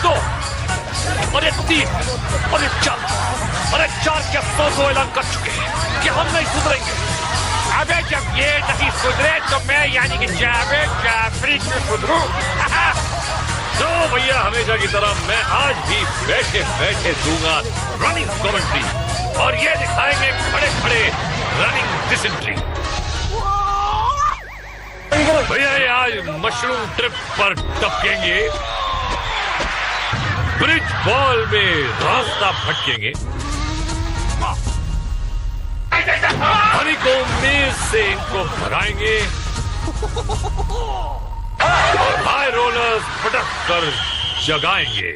2 और ये 3 और ये 4 और ये 4 के अफसोस वो ऐलान कर चुके हैं कि हम नहीं सुधरेंगे। अबे जब ये नहीं सुधरे तो मैं यानी कि जावेद जाफरी क्यों सुधरूं? तो भैया हमेशा की तरह मैं आज भी बैठे बैठे दूंगा रनिंग कमेंट्री और ये दिखाएंगे खड़े खड़े रनिंग डिसेंट्री। भैया ये आज मशरूम ट्रिप पर टपकेंगे, ब्रिज बॉल में रास्ता भटकेंगे, हनी को मेज से इनको भगाएंगे और हाई रोलर्स पटक कर जगाएंगे।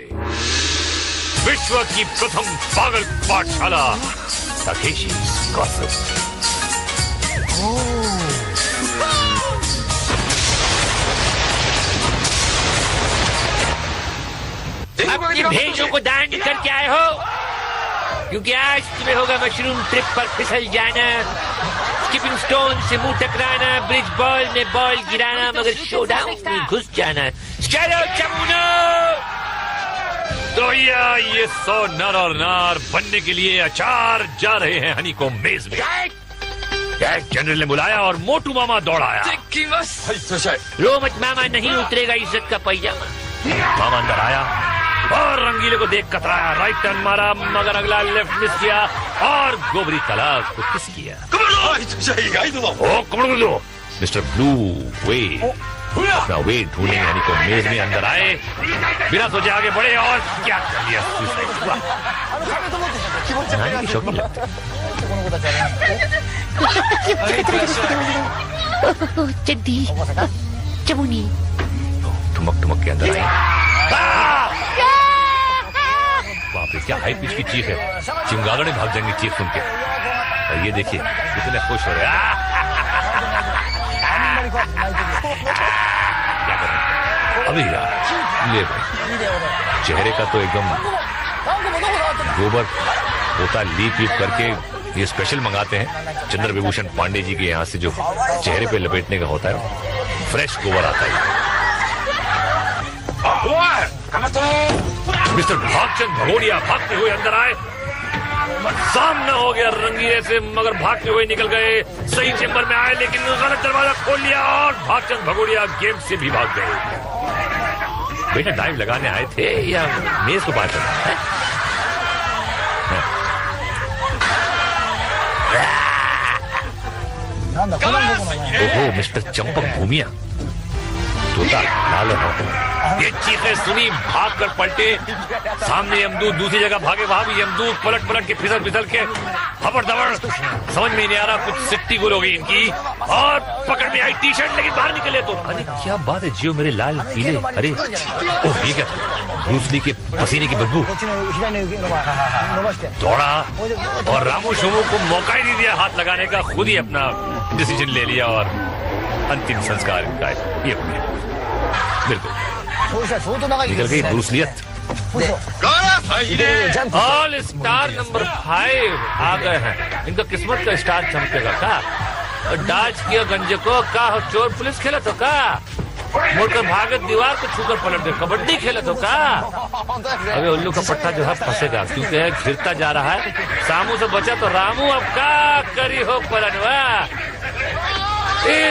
विश्व की प्रथम पागल पाठशाला ताकेशी's Gossip। अपनी भेजों को दान करके आए हो क्योंकि आज तुम्हें होगा मशरूम ट्रिप पर फिसल जाना, स्किपिंग स्टोन से मुंह टकराना, ब्रिज बॉल में बॉल गिराना, मगर शोडाउन में घुस जाना। चलो चमुनो! तो ये 100 नर और नार बनने के लिए अचार जा रहे हैं हनी को मेज में। जनरल ने बुलाया और मोटू मामा दौड़ाया। रो मत मामा, नहीं उतरेगा इज्जत का पैजामा। मामा अंदर आया और रंगीले को देख कतराया, राइट टर्न मारा मगर अगला लेफ्ट मिस किया और गोबरी तालाब को किस किया। मिस्टर ब्लू वेड अपना वेट ढूंढने यानी को मेज में अंदर आए, बिना सोचे आगे बढ़े और क्या कर लिया। शौकीन लगता चड्डी चमुनी ठुमक ठुमक के अंदर आई। वहाँ पे क्या हाई पिच की चीख है, चिमगादड़े भाग जाएंगे चीख सुन के। और ये देखिए कितने खुश हो रहे हैं। क्या करें अभी यार, ले भाई चेहरे का तो एकदम गोबर होता लीप लीप करके ये स्पेशल मंगाते हैं चंद्र विभूषण पांडे जी के यहाँ से, जो चेहरे पे लपेटने का होता है, फ्रेश गोबर आता है। मिस्टर भागचंद भगोड़िया भागते हुए अंदर आए, सामना हो गया रंगीले से मगर भागते हुए निकल गए। सही चेंबर में आए लेकिन गलत दरवाजा खोल लिया और भागचंद भगोड़िया गेम से भी भाग गए। बेटा डाइव लगाने आए थे या मेज को पार करना? ओहो मिस्टर चंपक भूमिया तोता लाल और ये चीखें सुनी, भाग कर पलटे। सामने यमदूत, दूसरी जगह भागे वहां भी यमदूत, पलट पलट के फिसल फिसल के हबड़ दबड़, समझ में नहीं आ रहा, कुछ सिट्टी गुल हो गई इनकी और पकड़ में आई टी शर्ट, लेकिन बाहर निकले तो अरे क्या बात है जियो मेरे लाल पीले। अरे ओह ये क्या था, ब्रूस ली के पसीने की बदबू। दौड़ा और रामू शोमू को मौका ही नहीं दिया हाथ लगाने का, खुद ही अपना डिसीजन ले लिया और अंतिम संस्कार इनका ये हो गया। बिल्कुल निकल गई ब्रूसलियत। ऑल स्टार नंबर 5 आ गए हैं, इनका किस्मत का स्टार चमकेगा का। डाच किया गंजे को का चोर पुलिस खेला तो का, मुड़कर भागत दीवार को छूकर पलट गए, कबड्डी खेला तो का। अबे उल्लू का पट्टा जो है फंसेगा क्योंकि है घिरता जा रहा है। सामू से बचा तो रामू, अब का करी हो पलटवा।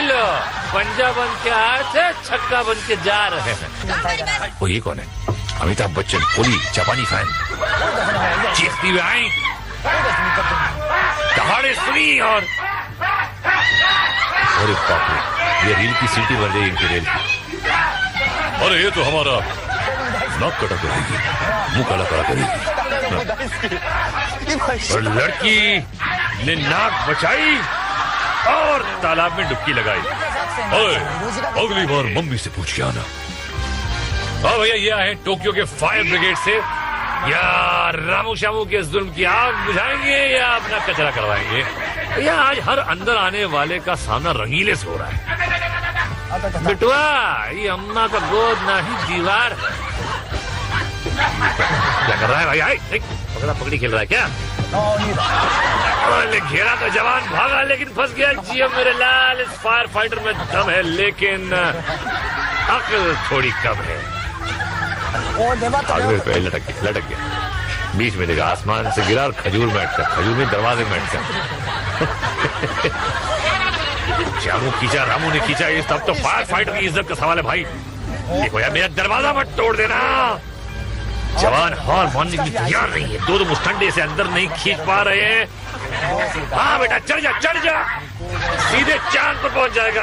लो पंजा बन के आए थे, छक्का बन के जा रहे हैं। वो ये कौन है? अमिताभ बच्चन, कोहली, जापानी फैन चीखती हुए आई, दहाड़े सुनी और अरे बाप रे, ये रील की सीटी बन गई इनकी रेल की। अरे ये तो हमारा नाक कटा करेगी, मुंह काला करा करेगी। और लड़की ने नाक बचाई और तालाब में डुबकी लगाई। अगली बार मम्मी से पूछ के आना। हाँ भैया ये आए टोक्यो के फायर ब्रिगेड से, या रामू शामू के जुल्म की आग बुझाएंगे या अपना कचरा करवाएंगे। या आज हर अंदर आने वाले का सामना रंगीले से हो रहा है। बिटवा ये अम्मा का गोद ना ही दीवार। क्या कर रहा है भाई? आई पकड़ा पकड़ी खेल रहा है क्या? घेरा तो जवान भागा लेकिन फंस गया। जियो मेरे लाल, इस फायर फाइटर में दम है लेकिन अक्ल थोड़ी कम है। आगे पे लटक गया। बीच में देखा आसमान से गिरा और खजूर में अटका, खजूर में दरवाजे में अटका। श्यामू खींचा, रामू ने खींचा, ये सब तो फायर फाइटर की इज्जत का सवाल है भाई। देखो यार, मेरा दरवाजा मत तोड़ देना। जवान हार मानने के लिए तैयार नहीं है, दो मुस्टंडे से अंदर नहीं खींच पा रहे हैं। हाँ बेटा चढ़ जा, सीधे चांद पर पहुंच जाएगा।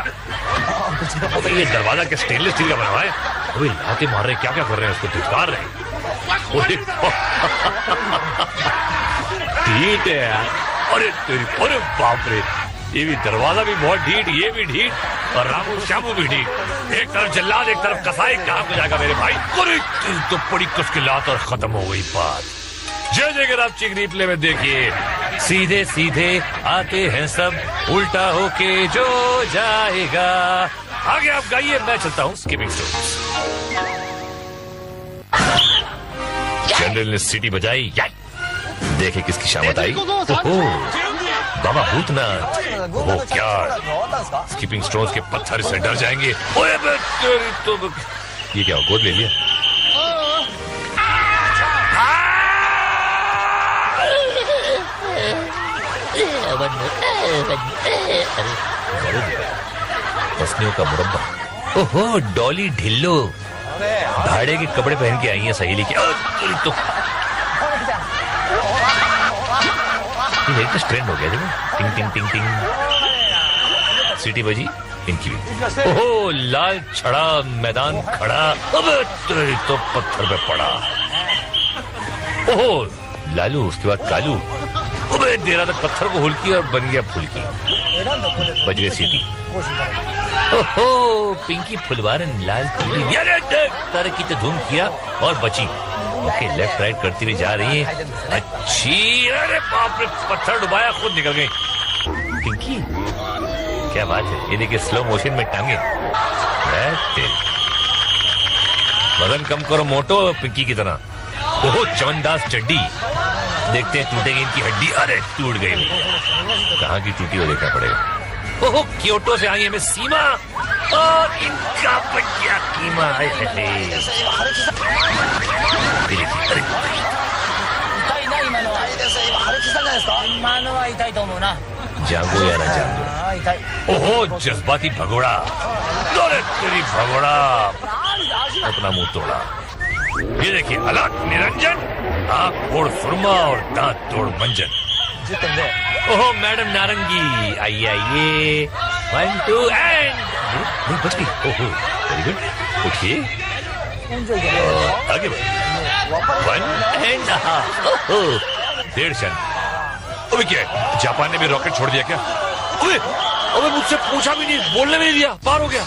तो ये दरवाजा क्या स्टेनलेस स्टील का बना हुआ है? अभी लाते मार रहे, क्या क्या कर रहे हैं, उसको धिक्कार रहे हैं। ठीक है यार, अरे बाप रे, ये भी दरवाजा भी बहुत ढीठ, ये भी ढीठ, और रामू श्यामू भी ढीठ। एक तरफ जल्लाद, एक तरफ कसाई, कहाँ हो जाएगा मेरे भाई? अरे तो बड़ी मुश्किलात और खत्म हो गई बात। जय अगर आप चिक रिप्ले में देखिए, सीधे सीधे आते हैं सब, उल्टा होके जो जाएगा। आगे आप गाइए, मैं चलता हूँ स्किपिंग स्टोन्स। जनरल ने सीटी बजाई, देखे किसकी शामत आई। बाबा भूतनाथ, वो क्या स्किपिंग स्टोन्स के पत्थर से डर जाएंगे। ओए तो ये क्या गोद ले लिया? पसलियों का मुरब्बा। ओहो डॉली ढिल्लो, भाड़े के कपड़े पहन के आई हैं सहेली की। तो लेटेस्ट ट्रेंड हो गया देखो, टिंग टिंग टिंग टिंग सीटी बजी इनकी भी। ओहो लाल छड़ा मैदान खड़ा, अब तो पत्थर पे पड़ा। ओहो लालू, उसके बाद कालू, अबे देरा तक पत्थर को हुलकी और बन गया फुलकी। बज गई सीटी। ओहो पिंकी फुलवारन लाल पीली, तरह की तो धूम किया और बची। ओके लेफ्ट राइट करती हुई जा रही है, अच्छी। अरे बाप रे, पत्थर डुबाया, खुद निकल गई। पिंकी क्या बात है, ये देखिए स्लो मोशन में टांगे। वजन कम करो मोटो, पिंकी की तरह। ओहो चवनदास चड्डी, देखते हैं टूटेगी इनकी हड्डी। अरे टूट गई, कहाँ की टूटी हो देखना पड़ेगा। ओहो क्योटो से आई है मिस सीमा, और इनका बच्चा कीमा है। जागो या ना जागो। ओहो जज्बाती भगोड़ा, तेरी भगोड़ा अपना मुंह तोड़ा। ये देखिए हालात निरंजन, आँख फोड़ सुरमा और दांत तोड़ मंजन। ओहो मैडम नारंगी, आइए आइए, 1 2 एंड बच गई। ओहो वेरी गुड, उठिए आगे बढ़। 1 एंड ओहो 1.5 शन। अबे क्या है, जापान ने भी रॉकेट छोड़ दिया क्या? अबे मुझसे पूछा भी नहीं, बोलने भी नहीं दिया, पार हो गया।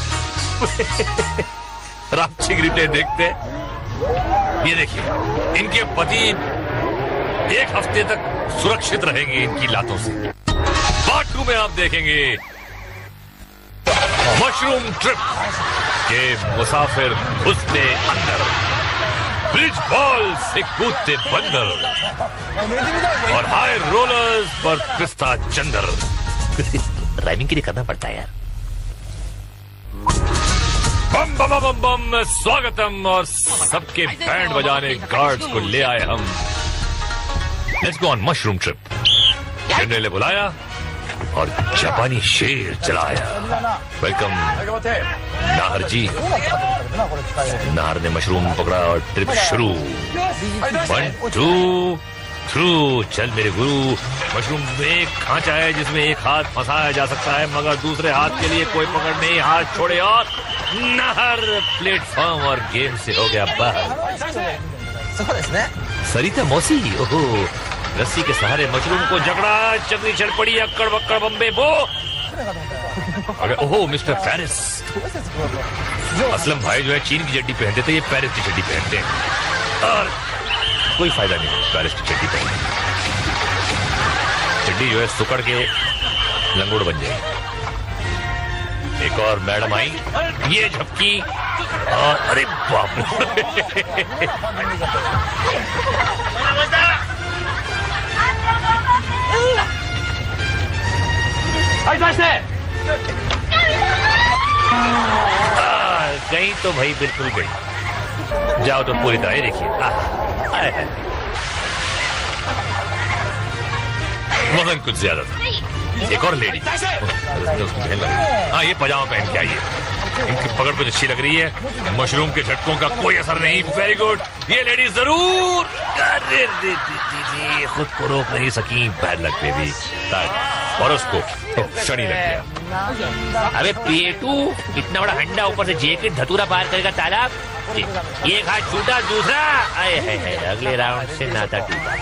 रामचिक रिप्ले देखते। ये देखिए इनके पति 1 हफ्ते तक सुरक्षित रहेंगे इनकी लातों से। पार्ट 2 में आप देखेंगे मशरूम ट्रिप के मुसाफिर घुसते अंदर, ब्रिज बॉल से कूदते बंदर, और हाई रोलर्स पर पिस्ता चंदर। राइमिंग के लिए करना पड़ता है यार। बम बम बम बम, स्वागतम, और सबके बैंड बजाने गार्ड्स को ले आए हम। Let's go on mushroom trip. General ने बुलाया और जापानी शेर चलाया। वेलकम नाहर जी। नाहर ने मशरूम पकड़ा और ट्रिप शुरू। 1 2 थ्रू, चल मेरे गुरु। मशरूम में एक खांचा है जिसमें एक हाथ फंसाया जा सकता है, मगर दूसरे हाथ के लिए कोई पकड़ नहीं। हाथ छोड़े और नाहर प्लेटफॉर्म और गेम से हो गया बाहर। सरिता मौसी, ओहो रस्सी के सहारे मशरूम को जकड़ा, चकरी चढ़ पड़ी, अक्कड़ बक्कड़ बम्बे बो। ओहो मिस्टर पेरिस। असलम भाई जो है चीन की चड्डी पहनते थे, ये पेरिस की चड्डी पहनते हैं, और कोई फायदा नहीं पेरिस की चड्डी पहनने। चड्डी जो है सुकड़ के लंगोड़ बन जाएगी। एक और मैडम आई, ये झपकी, और अरे बाप कहीं तो भाई बिल्कुल गई। जाओ तो पूरी तरह देखिए। वजन कुछ ज्यादा था। एक और लेडी, हाँ ये पजामा पहन के आई है। इनकी पकड़ कुछ अच्छी लग रही है। मशरूम के झटकों का कोई असर नहीं। वेरी गुड, ये लेडी जरूर। अरे खुद को रोक नहीं सकी, बैड लग पे भी और उसको शनि लग गया। अबे पेटू, इतना बड़ा हंडा ऊपर से जैकेट धतूरा पार करेगा तालाब। एक हाथ छूटा, दूसरा आए है अगले राउंड से नाता टूटा।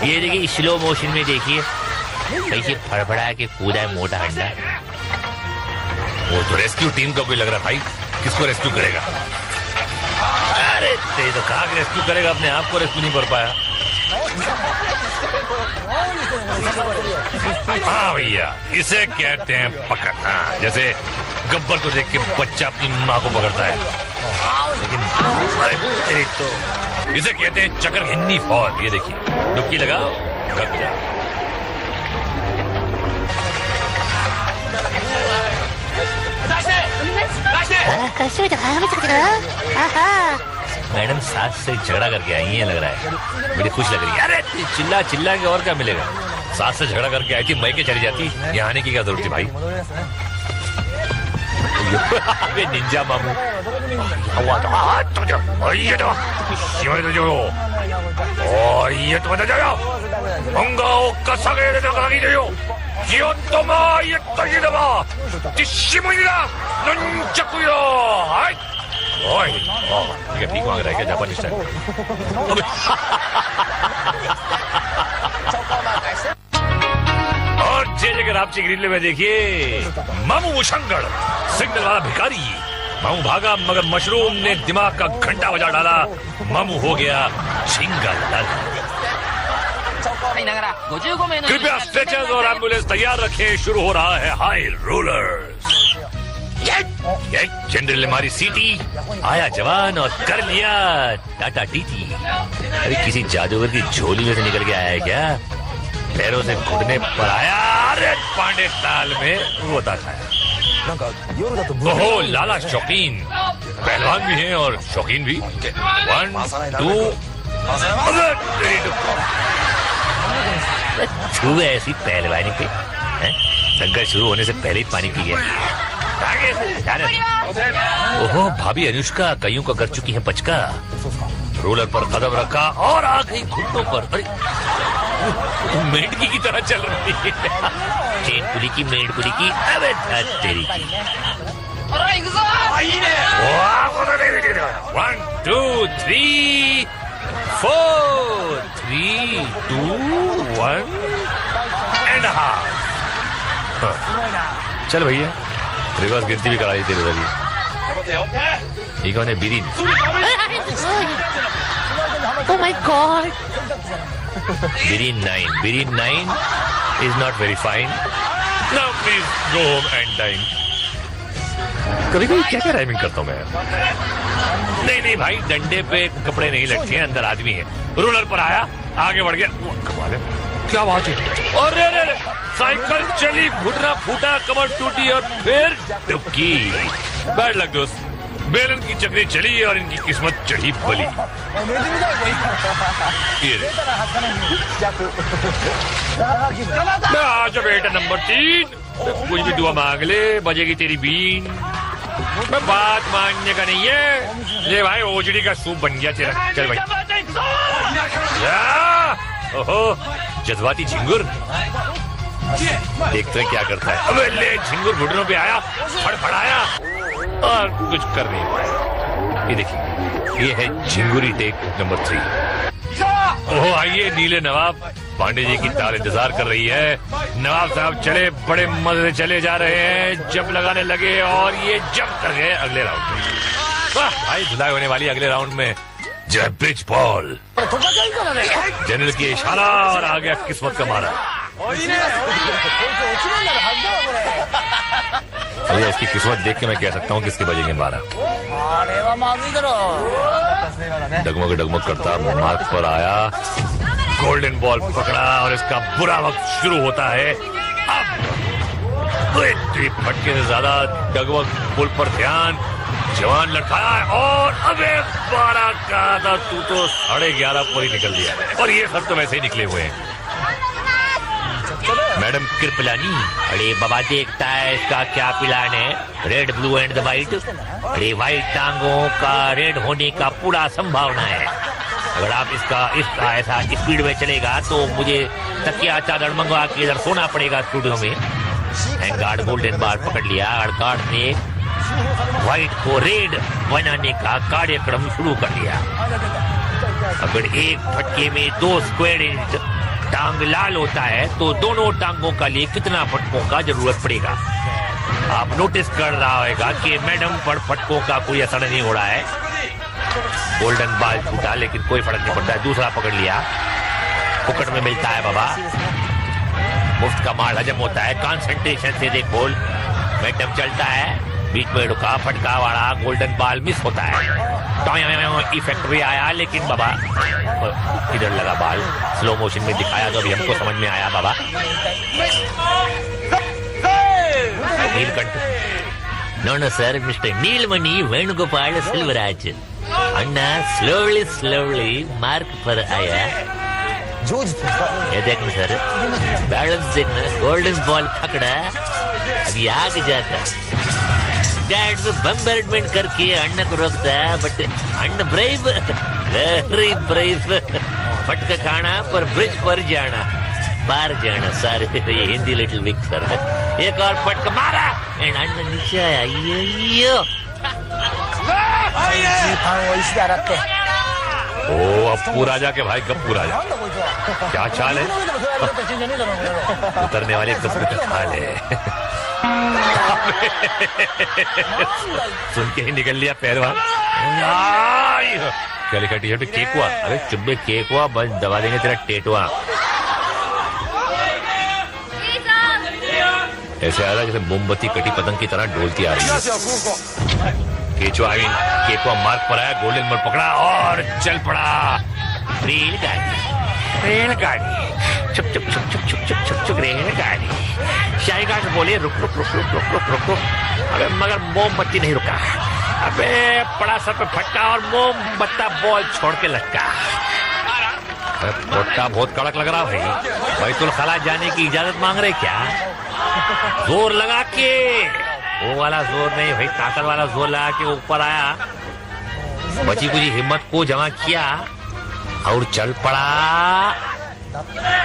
ये देखिए स्लो मोशन में देखिए कैसे फड़फड़ा के कूदा है मोटा हंडा। वो तो रेस्क्यू टीम का कोई लग रहा भाई। किसको रेस्क्यू करेगा? अरे तेज तो कहा रेस्क्यू करेगा, अपने आप को रेस्क्यू नहीं कर पाया। हाँ भैया, इसे कहते हैं पकड़ना। जैसे गब्बर को देख के बच्चा अपनी माँ को पकड़ता है। लेकिन तो इसे कहते हैं चक्कर घिन्नी फॉल। ये देखिए, डुबकी लगाओ, कब जाओ। मैडम सास से झगड़ा करके आई है, लग रहा है बड़ी खुश लग रही है। अरे चिल्ला चिल्ला के और क्या मिलेगा? सास से झगड़ा करके आई थी, मैं के चली जाती, यहाँ आने की क्या जरूरत थी भाई? निंजा मामू ठीक मांग रहा है क्या जापानी स्टाइल? और जगह आपसी ग्रिल में देखिए मामू मुशंगड़, सिग्नल वाला भिखारी। मामू भागा मगर मशरूम ने दिमाग का घंटा बजा डाला। मामू हो गया झिंगा लाल। कृपया स्ट्रेचर्स और एम्बुलेंस तैयार रखें, शुरू हो रहा है हाई रोलर्स। जनरल हमारी सीटी आया जवान और कर लिया टाटा टीटी। अरे किसी जादूगर की झोली में से निकल के आया है क्या? पैरों से घुटने पर आया। अरे पांडे ताल में वो था। ओहो लाला शौकीन, पहलवान भी हैं और शौकीन भी। 1 2 छू ऐसी पहलवानी पे संघर्ष शुरू होने से पहले ही पानी पी गया। ओहो भाभी अनुष्का कईयों का कर चुकी है पचका। रोलर पर कदम रखा और आ गई घुटनों पर। अरे मेंढकी की तरह चल रही है। चेन पुली की, मेंढ पुली की, अबे तेरी की। 1 2 3 4 3 2 1 एंड हाफ। चल भैया, रिवर्स गिनती भी कराई तेरे वाली। ये कौन है? Biren. Oh my God! Birin 9 is not very fine. Now please go home and dine. कभी कभी क्या क्या राइमिंग करता हूँ मैं। नहीं भाई, डंडे पे कपड़े नहीं लटके हैं, अंदर आदमी है। रोलर पर आया, आगे बढ़ गया। कमाल है, क्या बात है। और रे साइकिल चली, घुटना फूटा, कमर टूटी और फिर डुबकी। बैड लक दोस्त, बेलन की चक्री चली और इनकी किस्मत चढ़ी बली। आज बेटा नंबर 3, कुछ भी दुआ मांग ले, बजेगी तेरी बीन। मैं बात मानने का नहीं है। ले भाई, ओजड़ी का सूप बन गया तेरा। चल भाई। ओहो जज्बाती झिंगुर, देखते हैं क्या करता है। अबे ले, झिंगुर घुटनों पे आया, फड़फड़ाया और कुछ कर नहीं पाया। ये देखिए, ये है झिंगुरी टेक नंबर 3। ओहो आइए नीले नवाब, पांडे जी की ताल इंतजार कर रही है। नवाब साहब चले, बड़े मजे से चले जा रहे हैं, जंप लगाने लगे और ये जंप कर गए अगले राउंड में। वाह भाई, धुलाई होने वाली अगले राउंड में। जय ब्रिज बॉल, जनरल की इशारा और आ गया किस्मत का मारा। भैया इसकी किस्मत देख के मैं कह सकता हूँ किसके बजेंगे 12। डगमग करता मार्ग पर आया, गोल्डन बॉल पकड़ा और इसका बुरा वक्त शुरू होता है। अब फटके से ज्यादा डगमग पुल पर ध्यान, जवान लड़खाया है और अबे 12 का था, तू तो 11:30 पर ही निकल दिया और ये सब तो वैसे ही निकले हुए हैं। मैडम कृपलानी, अरे बाबा देखता है इसका क्या प्लान है। Red blue and the white. अरे व्हाइट टांगों का रेड होने का पूरा संभावना है। अगर आप इसका ऐसा स्पीड में चलेगा तो मुझे तकिया चादर मंगवा के इधर सोना पड़ेगा स्टूडियो में। गार्ड गोल्डन बाल पकड़ लिया और गार्ड ने व्हाइट को रेड बनाने का कार्यक्रम शुरू कर दिया। अगर एक फटके में 2 स्क्वायर इंच टांग लाल होता है तो दोनों टांगों का लिए कितना फटकों का जरूरत पड़ेगा। आप नोटिस कर रहा होगा कि मैडम पर फटकों का कोई असर नहीं हो रहा है। गोल्डन बाल छूटा लेकिन कोई फर्क नहीं पड़ता है। दूसरा पकड़ लिया, फुकट में मिलता है बाबा। मुफ्त का माल हजम होता है। कंसंट्रेशन से देखो, मैडम चलता है, बीच में रुका, फटका वाला गोल्डन बाल मिस होता है। इफेक्ट भी आया लेकिन बाबा इधर लगा बाल। स्लो मोशन में दिखाया तो अभी हमको समझ में आया बाबा। Neelkanth, no sir, mister Neelmani Venugopal Silvaraj. अन्ना स्लोली मार्क पर आया। ये देखना सर, बैलेंस देखना, गोल्डन बॉल पकड़ा, अभी आगे जाता। डैड बम बैडमिंटन करके अन्न को रोकता है, बट अन्न ब्रेव, वेरी ब्रेव। फटका खाना पर ब्रिज पर जाना, बाहर जाना। सारे ये हिंदी लिटिल वीक सर। एक और फटका मारा एंड अन्न नीचे आया। ओ अप्पू राजा के भाई गप्पू राजा, क्या चाल है? उतरने वाले कस्बे का खाल है। सुन के ही निकल लिया पहलवान। क्या लिखा टी-शर्ट पे? केकुआ। अरे चुब्बे केकुआ, बस दबा देंगे तेरा टेटुआ। ऐसे आ रहा जैसे मोमबत्ती कटी पतंग की तरह डोलती आ रही है। केचुआ केकुआ मार्ग पर आया, गोल्डन बॉल पकड़ा और चल पड़ा। रेलगाड़ी चुप चुप चुप चुप चुप चुप चुप चुप रेलगाड़ी। शाही घाट बोले रुक रुक रुक रुक रुक रुक रुक रुक। अबे मगर मोमबत्ती नहीं रुका। अबे बड़ा सर पे फटका और मोमबत्ता बॉल छोड़ के लटका। पोट्टा बहुत कड़क लग रहा भाई। बैतुल खला जाने की इजाजत मांग रहे क्या? जोर लगा के, वो वाला जोर नहीं भाई, ताकत वाला जोर लगा के ऊपर आया, बची कुछ हिम्मत को जमा किया और चल पड़ा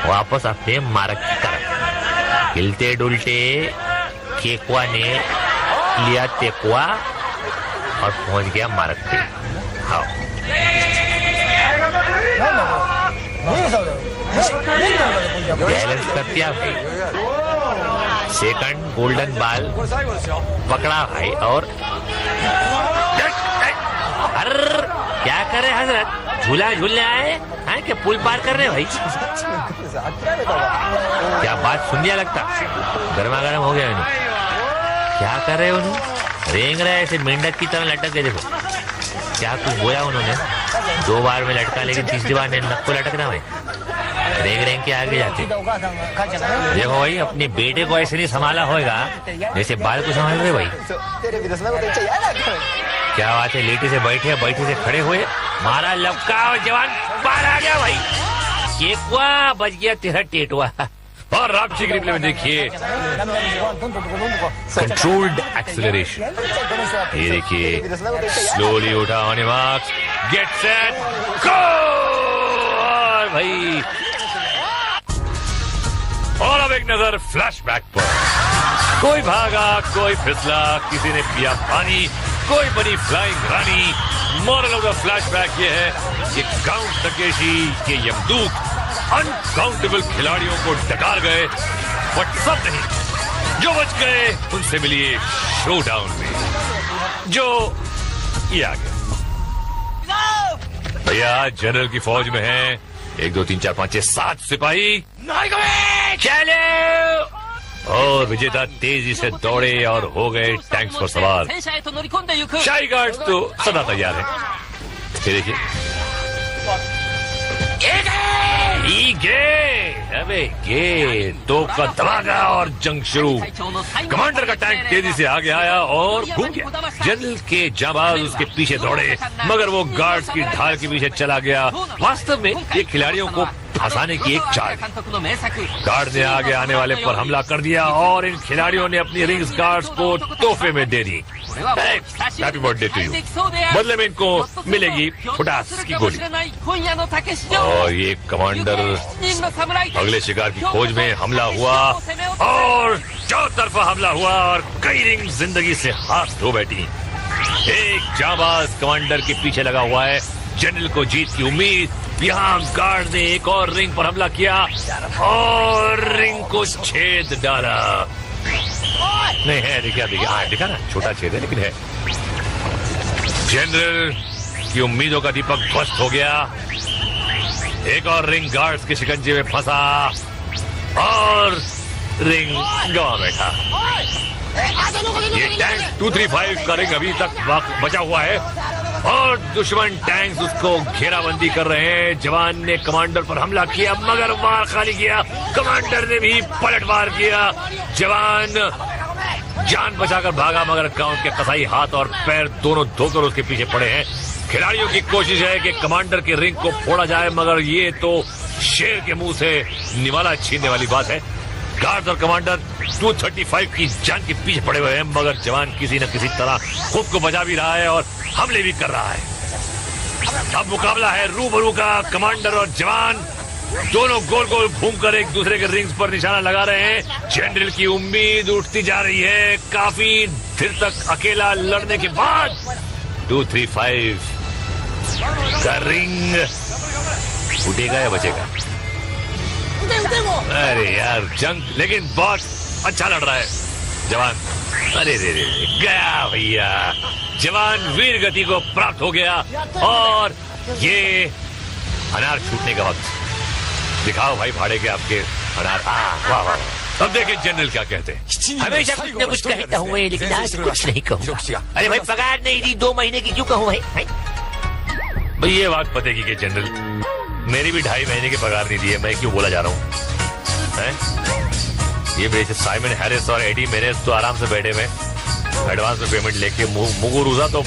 वापस अपने मार्ग की तरफ। हिलते डुलते केकुआ ने लिया तेकुआ और पहुंच गया मार्ग पे। हाँ, बैलेंस कर दिया भाई। सेकंड गोल्डन बाल पकड़ा भाई और क्या कर रहे हजरत? झूला झूलने आए हैं कि पुल पार कर रहे भाई? क्या बात सुनिया लगता, गर्मा गर्म हो गया इन्हें। क्या कर रहे उन्हें? रेंग रहा है ऐसे मेंढक की तरह लटक के। देखो क्या कुछ बोया उन्होंने। 2 बार में लटका लेकिन तीसरी बार नक को लटकना भाई। रेंग रेंग के आगे जाते। देखो भाई, अपने बेटे को ऐसे नहीं संभाला होगा जैसे बाल को संभाल रहे भाई। क्या बात है, लेटे से बैठे, बैठे से खड़े हुए, मारा लपका और जवान बाहर आ गया भाई। केकुआ बच गया तेरा टेटुआ। और रामची की रिप्ले में देखिए कंट्रोल्ड एक्सेलरेशन। ये देखिए स्लोली उठा on marks, get set go. और भाई, और अब एक नजर फ्लैशबैक पर। कोई भागा, कोई फिसला, किसी ने पिया पानी, कोई बनी flying Rani. Moral of the flashback ये है कि काउंट तकेशी के यमदूत अनकाउंटेबल खिलाड़ियों को डकार गए, बट सब नहीं, जो बच गए उनसे मिलिए शोडाउन में, जो ये आ गया। भैया जनरल की फौज में है 1 2 3 4 5 6 7 सिपाही। चलो, और विजेता तेजी से दौड़े और हो गए टैंक्स पर सवार। शाही गार्ड्स तो सदा तैयार है। देखिए अबे ये तो का धमाका और जंग शुरू। कमांडर का टैंक तेजी से आगे आया और घूम गया। जनरल के जाबाज उसके पीछे दौड़े, मगर वो गार्ड्स की ढाल के पीछे चला गया। वास्तव में ये खिलाड़ियों को फंसाने की एक चाल। गार्ड ने आगे आने वाले पर हमला कर दिया और इन खिलाड़ियों ने अपनी रिंग्स गार्ड्स को तोहफे में दे दी। Happy birthday to you. बदले में इनको मिलेगी फुटास की गोली। और ये कमांडर अगले शिकार की खोज में हमला हुआ और चारों तरफा हमला हुआ और कई रिंग जिंदगी से हाथ धो बैठी। एक जाबाज कमांडर के पीछे लगा हुआ है, जनरल को जीत की उम्मीद। यहाँ गार्ड ने एक और रिंग पर हमला किया और रिंग को छेद डाला। नहीं है, दिखा ना, छोटा छेद है लेकिन है। जनरल की उम्मीदों का दीपक ध्वस्त हो गया। एक और रिंग गार्ड्स के शिकंजे में फंसा और रिंग गवा बैठा। ये टैंक 235 का रिंग अभी तक बचा हुआ है और दुश्मन टैंक्स उसको घेराबंदी कर रहे हैं। जवान ने कमांडर पर हमला किया मगर वार खाली किया। कमांडर ने भी पलटवार किया। जवान जान बचाकर भागा मगर काउंट के कसाई हाथ और पैर दोनों धोकर उसके पीछे पड़े हैं। खिलाड़ियों की कोशिश है कि कमांडर के रिंग को फोड़ा जाए मगर ये तो शेर के मुंह से निवाला छीनने वाली बात है। गार्ड और कमांडर 235 की जान के पीछे पड़े हुए हैं मगर जवान किसी न किसी तरह खुद को बचा भी रहा है और हमले भी कर रहा है। अब मुकाबला है रूबरू का। कमांडर और जवान दोनों गोल गोल घूमकर एक दूसरे के रिंग्स पर निशाना लगा रहे हैं। जनरल की उम्मीद उठती जा रही है। काफी देर तक अकेला लड़ने के बाद 235 का रिंग उठेगा या बचेगा? अरे यार जंग लेकिन बहुत अच्छा लड़ रहा है जवान। अरे रे रे गया भैया। जवान वीर गति को प्राप्त हो गया और ये अनार छूटने का वक्त। दिखाओ भाई भाड़े के आपके अनार। वाह वाह। अब देखिए जनरल क्या कहते हैं। हमेशा कुछ न कुछ कहता हूँ लेकिन आज कुछ नहीं कहूँगा। अरे भाई पगार नहीं दी 2 महीने की, क्यों कहूँ भाई? भाई ये बात पतेगी कि जनरल मेरी भी 2.5 महीने की पगार नहीं दी है, मैं क्यों बोला जा रहा हूँ? ये बेचे साइमन हैरिस और एडी मेरेस तो आराम से बैठे में एडवांस में पेमेंट लेके मुगुरुजा तो